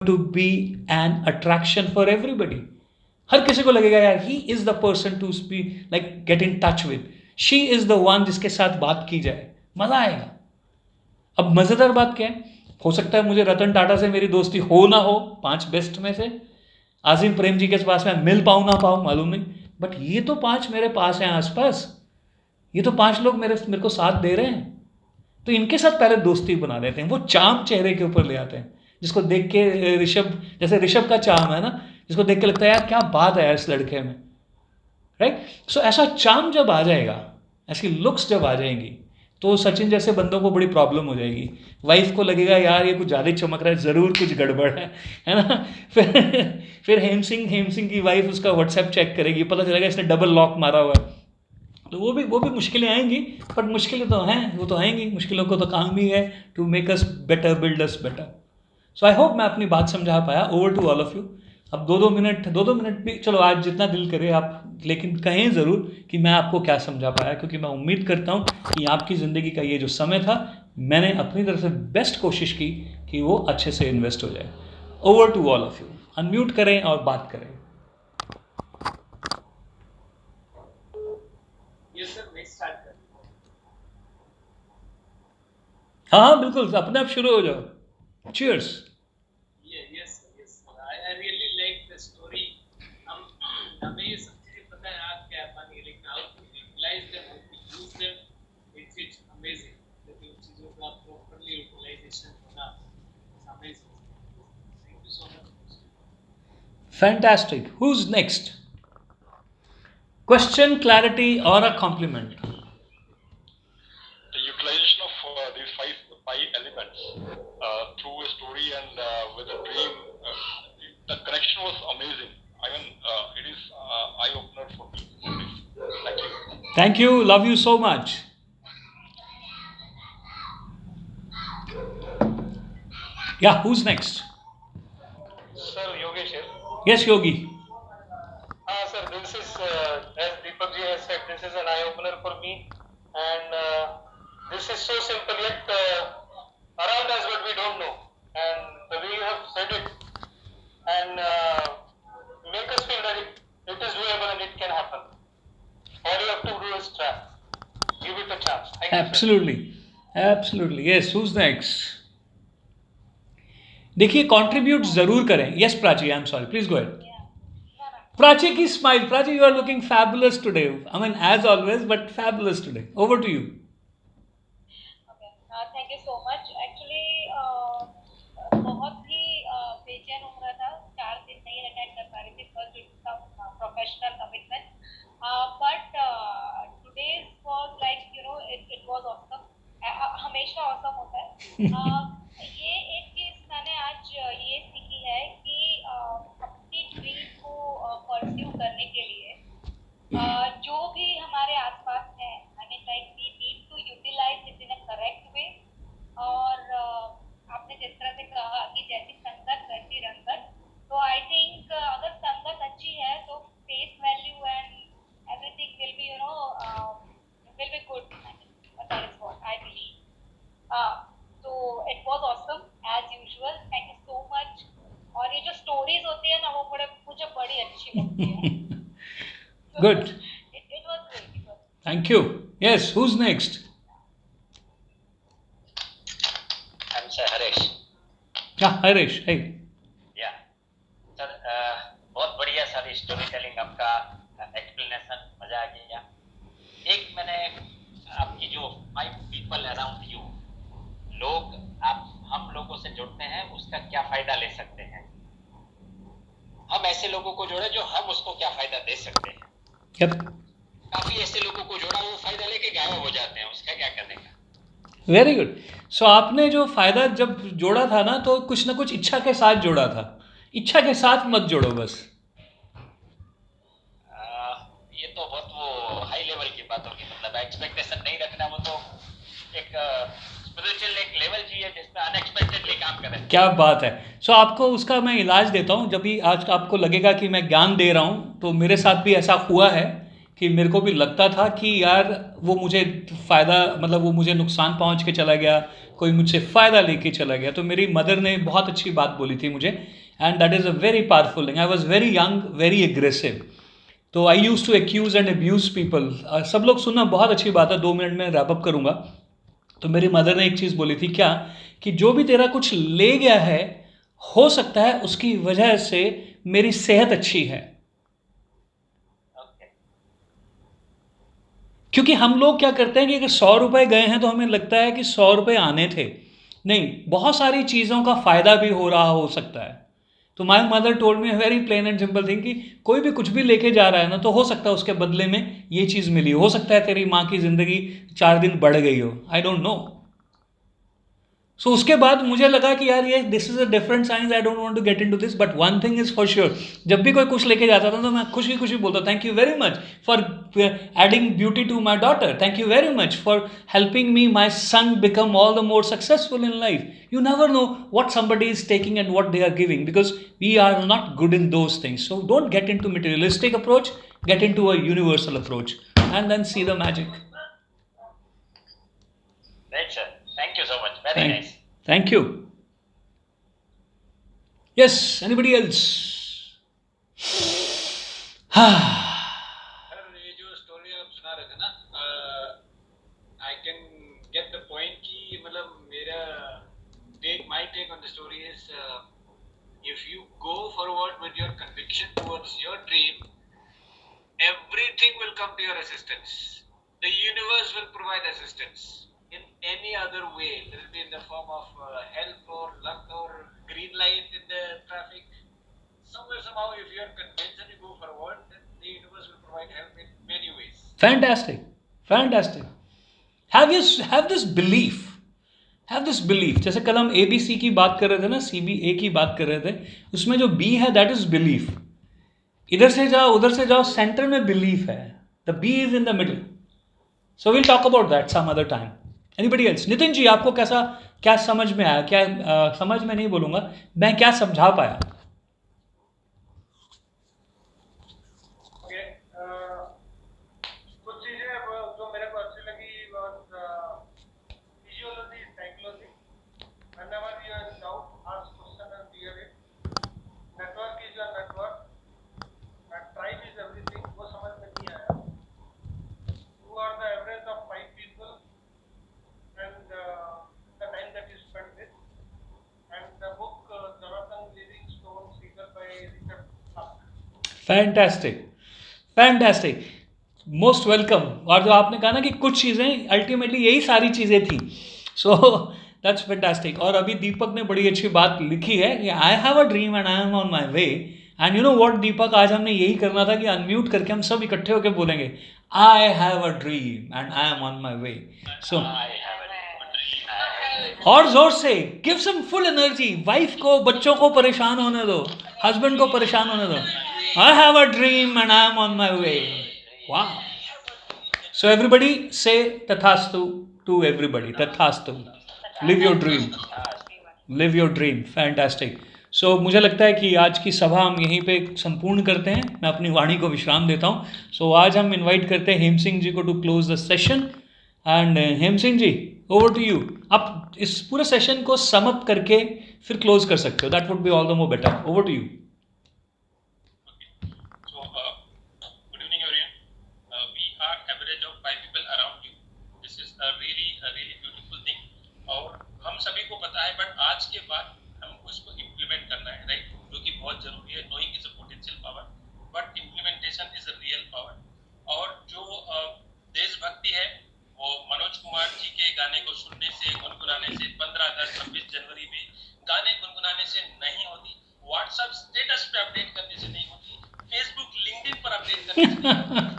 to be an attraction for everybody. हर किसी को लगेगा यार he is the person to be like get in touch with. She is the one जिसके साथ बात की जाए, मजा आएगा. अब मजेदार बात क्या है, हो सकता है मुझे रतन टाटा से मेरी दोस्ती हो ना हो, 5 बेस्ट में से आसिम प्रेम जी के पास मैं मिल पाऊँ ना पाऊँ मालूम नहीं, बट ये तो 5 मेरे पास हैं आसपास, ये तो 5 लोग मेरे को साथ दे रहे हैं, तो इनके साथ पहले दोस्ती बना लेते हैं. वो चाम चेहरे के ऊपर ले आते हैं जिसको देख के ऋषभ, जैसे ऋषभ का चाम है ना, जिसको देख के लगता है यार क्या बात है यार इस लड़के में, राइट. सो ऐसा चाम जब आ जाएगा, ऐसी लुक्स जब आ जाएंगी, तो सचिन जैसे बंदों को बड़ी प्रॉब्लम हो जाएगी. वाइफ को लगेगा यार ये कुछ ज़्यादा ही चमक रहा है, ज़रूर कुछ गड़बड़ है ना. फिर हेम सिंह की वाइफ उसका व्हाट्सएप चेक करेगी, पता चलेगा इसने डबल लॉक मारा हुआ है. तो वो भी मुश्किलें आएंगी, बट मुश्किलें तो हैं, वो तो आएंगी, मुश्किलों को तो काम ही है to make us better, build us better. So I hope मैं अपनी बात समझा पाया. Over to all of you. अब दो दो मिनट भी चलो, आज जितना दिल करे आप, लेकिन कहें ज़रूर कि मैं आपको क्या समझा पाया, क्योंकि मैं उम्मीद करता हूँ कि आपकी ज़िंदगी का ये जो समय था, मैंने अपनी तरफ से बेस्ट कोशिश की कि वो अच्छे से इन्वेस्ट हो जाए. Over to all of you. Unmute करें और बात करें. हाँ हाँ बिल्कुल, अपने आप शुरू हो जाओ. चीयर्स. हमें ये सब चीजें पता है आज क्या बनी, लेकिन how to utilize them, how to use them, it's amazing. लेकिन उन चीजों का प्रॉपर्ली यूटिलाइजेशन होना amazing. Thank you so much. Fantastic. Who's next? Question, clarity, or a compliment? The utilization of these five elements through a story and with a dream, the connection was amazing. I mean, it is eye-opener for me. Thank you. Thank you. Love you so much. Yeah, who's next? Sir, Yogesh here. Yes, Yogi. Sir, this is, as Deepak ji has said, this is an eye-opener for me. And this is so simple, yet around us what we don't know. And the way you have said it, and make us feel that it is doable and it can happen. All you have to do is try. Give it a chance. Thank you, Absolutely. Absolutely. Yes, who's next? देखिए, contribute जरूर करें. Yes Prachi, I am sorry, please go ahead. Prachi की smile. Prachi, you are looking fabulous today. I mean as always, but fabulous today. Over to you. Thank you so much. Actually बहुत ही बेचैन हो रहा था, 4 दिन नहीं अटेंड कर पा रही थी because it's some professional commitment, but today's was like you know it was awesome. हमेशा ऑसम होता है. ये एक चीज मैंने आज ये सीखी है कि अपनी ड्रीम को परस्यू करने के लिए जो भी हमारे आसपास है, I mean like we need to utilize it in a correct way. और आपने जिस तरह से कहा कि जैसी संगत वैसी रंगत, तो आई थिंक अगर संगत अच्छी है तो face value and everything will be you know will be good. That is what I believe. तो it was awesome as usual. Thank you so much. और ये जो स्टोरीज होती है ना, वो मुझे बड़ी अच्छी लगती है. Good. It was great. Thank you. Yes, who's next? I'm Sir Harish. Yeah, Harish. Hey. Yeah. Sir, बहुत बढ़िया सारी स्टोरी टेलिंग, आपका एक्सप्लेनेशन, मजा आ गया. एक मैंने आपकी जो 5 people around you, लोग आप हम लोगों से जुड़ते हैं, उसका क्या फायदा ले सकते हैं. हम ऐसे लोगों को जोड़े जो हम उसको क्या फायदा दे सकते हैं. Yep. काफी ऐसे लोगों को जोड़ा, वो फायदा लेके गायब हो जाते हैं, उसका क्या करने का. Very good. सो आपने जो फायदा जब जोड़ा था ना, तो कुछ ना कुछ इच्छा के साथ जोड़ा था. इच्छा के साथ मत जोड़ो बस. ये तो बहुत वो हाई लेवल की बात होगी. मतलब एक्सपेक्टेशन नहीं रखना, वो तो एक स्पिरिचुअल एक लेवल चाहिए जिसमें अनएक्सपेक्टेडली काम करें. क्या बात है. सो आपको उसका मैं इलाज देता हूँ. जब भी आज आपको लगेगा कि मैं ज्ञान दे रहा हूँ, तो मेरे साथ भी ऐसा हुआ है कि मेरे को भी लगता था कि यार वो मुझे फ़ायदा, मतलब वो मुझे नुकसान पहुँच के चला गया, कोई मुझसे फ़ायदा लेके चला गया। तो मेरी मदर ने बहुत अच्छी बात बोली थी मुझे, and that is a very powerful thing. I was very young, very aggressive, तो I use to accuse and abuse people. सब लोग सुनना बहुत अच्छी बात है, 2 मिनट में रैप अप करूँगा। तो मेरी मदर ने एक चीज़ बोली थी, क्या कि जो भी तेरा कुछ ले गया है, हो सकता है उसकी वजह से मेरी सेहत अच्छी है। ओके। क्योंकि हम लोग क्या करते हैं कि अगर 100 रुपए गए हैं तो हमें लगता है कि 100 रुपए आने थे। नहीं, बहुत सारी चीज़ों का फ़ायदा भी हो रहा हो सकता है। तो my mother told me very plain and simple thing कि कोई भी कुछ भी लेके जा रहा है ना, तो हो सकता है उसके बदले में ये चीज़ मिली हो सकता है तेरी माँ की ज़िंदगी 4 दिन बढ़ गई हो, आई डोंट नो। सो उसके बाद मुझे लगा कि यार ये this is a different science, I don't want to get into this, but one thing is for sure, जब भी कोई कुछ लेके जाता था तो मैं खुशी खुशी बोलता thank you very much for adding beauty to my daughter, thank you very much for helping me my son become all the more successful in life. You never know what somebody is taking and what they are giving, because we are not good in those things. So don't get into materialistic approach, get into a universal approach, and then see the magic. Right, sir. Thank you so much. Very nice. Thank you. Yes, anybody else? Sir ये जो story आप सुना रहे थे ना, I can get the point कि मतलब मेरा my take on the story is, if you go forward with your conviction towards your dream, everything will come to your assistance. The universe will provide assistance in any other way. It will be in the form of help or luck or green light in the traffic. Somewhere, somehow, if you are convinced and you go forward, then the universe will provide help in many ways. Fantastic. Fantastic. Have this belief. Have this belief. जैसे कल हम ABC की बात कर रहे थे ना, CBA की बात कर रहे थे, उसमें जो B है दैट इज बिलीफ. इधर से जाओ उधर से जाओ, सेंटर में बिलीफ है. The B is in the middle. So will talk about that some other time. Anybody else? Nitin ji, आपको क्या समझ में आया? क्या समझ में नहीं बोलूंगा, मैं क्या समझा पाया? कुछ चीजें जो मेरे को अच्छी लगी, physiology, psychology. Whenever you are in doubt, ask question and clear it. Network is your network. And tribe is everything. वो समझ में नहीं आया. You are the average of 5 people, and the time that you spend with. And the book Jonathan Livingstone Seeker by Richard Clark. Fantastic, fantastic, most welcome. और जो आपने कहा ना कि कुछ चीज़ें अल्टीमेटली यही सारी चीज़ें थी, सो दैट्स फैंटास्टिक. और अभी दीपक ने बड़ी अच्छी बात लिखी है कि I have a dream and I am on my way. And you know what Deepak, आज हमने यही करना था कि अनम्यूट करके हम सब इकट्ठे होकर बोलेंगे I have a dream and I am on my way. So और जोर से give some full energy. Wife को, बच्चों को परेशान होने दो, हस्बैंड को परेशान होने दो. I have a dream and I am on my way. Wow. So everybody say Tathastu to everybody. Tathastu. Live your dream. Live your dream. Fantastic. So मुझे लगता है कि आज की सभा हम यहीं पे संपूर्ण करते हैं. मैं अपनी वाणी को विश्राम देता हूँ. So आज हम इनवाइट करते हैं हेम सिंह जी को to close the session. And Hem Singh ji, over to you. आप इस पूरे सेशन को सम अप करके फिर क्लोज कर सकते हो. That would be all the more better. Over to you. सभी को पता है, बट आज के बाद हमको इसको इम्प्लीमेंट करना है, राइट, जो कि बहुत जरूरी है. Knowing is a potential power, but implementation is a real power. और जो देशभक्ति है वो मनोज कुमार जी के गाने को सुनने से, गुनगुनाने से, 15 अगस्त 26 जनवरी में गाने गुनगुनाने से नहीं होती, व्हाट्सएप स्टेटस पे अपडेट करने से नहीं होती, फेसबुक लिंक्डइन पर अपडेट करने से नहीं होती.